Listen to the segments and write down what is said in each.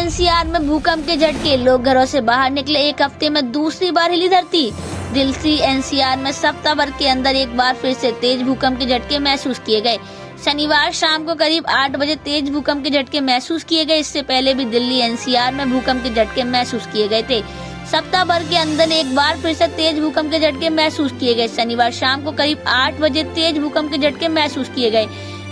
NCR में भूकंप के झटके, लोग घरों से बाहर निकले, एक हफ्ते में दूसरी बार हिली धरती। दिल्ली एनसीआर में सप्ताह भर के अंदर एक बार फिर से तेज भूकंप के झटके महसूस किए गए। शनिवार शाम को करीब 8 बजे तेज भूकंप के झटके महसूस किए गए। इससे पहले भी दिल्ली एनसीआर में भूकंप के झटके महसूस किए गए थे। सप्ताह भर के अंदर एक बार फिर से तेज भूकंप के झटके महसूस किए गए। शनिवार शाम को करीब 8 बजे तेज भूकंप के झटके महसूस किए गए।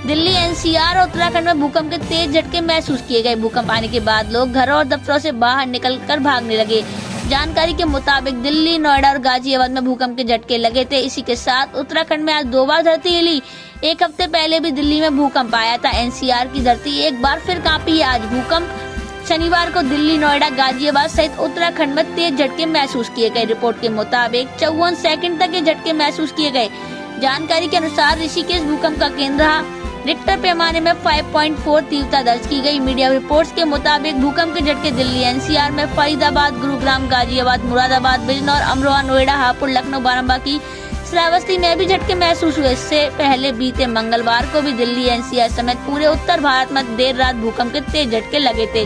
दिल्ली एनसीआर और उत्तराखंड में भूकंप के तेज झटके महसूस किए गए। भूकंप आने के बाद लोग घरों और दफ्तरों से बाहर निकलकर भागने लगे। जानकारी के मुताबिक दिल्ली, नोएडा और गाजियाबाद में भूकंप के झटके लगे थे। इसी के साथ उत्तराखंड में आज 2 बार धरती हिली। एक हफ्ते पहले भी दिल्ली में भूकंप आया था। एनसीआर की धरती एक बार फिर कांपी। आज भूकंप शनिवार को दिल्ली, नोएडा, गाजियाबाद सहित उत्तराखंड में तेज झटके महसूस किए गए। रिपोर्ट के मुताबिक 54 सेकंड तक ये झटके महसूस किए गए। जानकारी के अनुसार ऋषिकेश भूकंप का केंद्र रहा। रिक्टर पैमाने में 5.4 तीव्रता दर्ज की गई। मीडिया रिपोर्ट्स के मुताबिक भूकंप के झटके दिल्ली एनसीआर में फरीदाबाद, गुरुग्राम, गाजियाबाद, मुरादाबाद, बिजनौर, अमरोहा, नोएडा, हापुड़, लखनऊ, बाराबंकी, श्रावस्ती में भी झटके महसूस हुए। इससे पहले बीते मंगलवार को भी दिल्ली एनसीआर समेत पूरे उत्तर भारत में देर रात भूकंप के तेज झटके लगे थे।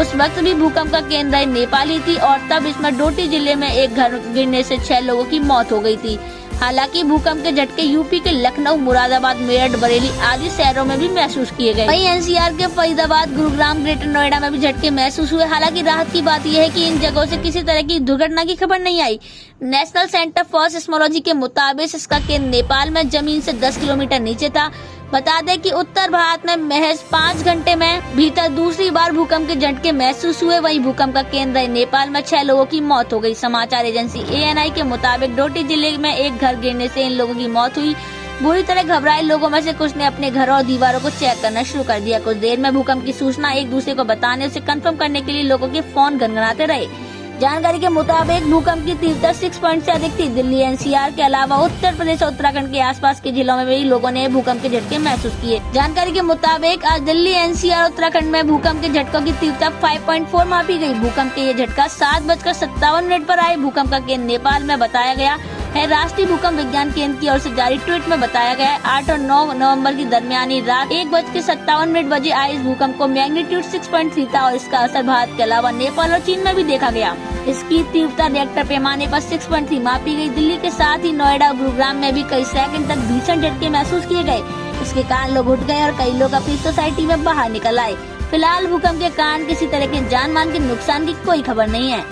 उस वक्त भी भूकंप का केंद्र नेपाल ही थी और तब इसमें डोटी जिले में एक घर गिरने से 6 लोगों की मौत हो गई थी। हालांकि भूकंप के झटके यूपी के लखनऊ, मुरादाबाद, मेरठ, बरेली आदि शहरों में भी महसूस किए गए। वहीं एनसीआर के फरीदाबाद, गुरुग्राम, ग्रेटर नोएडा में भी झटके महसूस हुए। हालांकि राहत की बात यह है कि इन जगहों से किसी तरह की दुर्घटना की खबर नहीं आई। नेशनल सेंटर फॉर सिस्मोलॉजी के मुताबिक इसका केंद्र नेपाल में जमीन से 10 किलोमीटर नीचे था। बता दें कि उत्तर भारत में महज 5 घंटे में भीतर दूसरी बार भूकंप के झटके महसूस हुए। वहीं भूकंप का केंद्र नेपाल में 6 लोगों की मौत हो गई। समाचार एजेंसी ANI के मुताबिक डोटी जिले में एक घर गिरने से इन लोगों की मौत हुई। बुरी तरह घबराए लोगों में से कुछ ने अपने घरों और दीवारों को चेक करना शुरू कर दिया। कुछ देर में भूकंप की सूचना एक दूसरे को बताने, उसे कंफर्म करने के लिए लोगों के फोन गनगनाते रहे। जानकारी के मुताबिक भूकंप की तीव्रता 6 पॉइंट से अधिक थी। दिल्ली एनसीआर के अलावा उत्तर प्रदेश और उत्तराखंड के आसपास के जिलों में भी लोगों ने भूकंप के झटके महसूस किए। जानकारी के मुताबिक आज दिल्ली एनसीआर और उत्तराखंड में भूकंप के झटकों की तीव्रता 5.4 मापी गई। भूकंप के ये झटका 7:57 पर आए। भूकंप का केंद्र नेपाल में बताया गया है। राष्ट्रीय भूकंप विज्ञान केंद्र की ओर से जारी ट्वीट में बताया गया है 8 और 9 नवंबर की दरमियानी रात 1:57 बजे आए इस भूकंप को मैग्नीट्यूड 6.3 था और इसका असर भारत के अलावा नेपाल और चीन में भी देखा गया। इसकी तीव्रता रिएक्टर पैमाने पर 6.3 मापी गई। दिल्ली के साथ ही नोएडा और गुरुग्राम में भी कई सेकंड तक भीषण झटके महसूस किए गए। इसके कारण लोग उठ गए और कई लोग अपनी सोसाइटी में बाहर निकल आए। फिलहाल भूकंप के कारण किसी तरह के जान माल के नुकसान की कोई खबर नहीं है।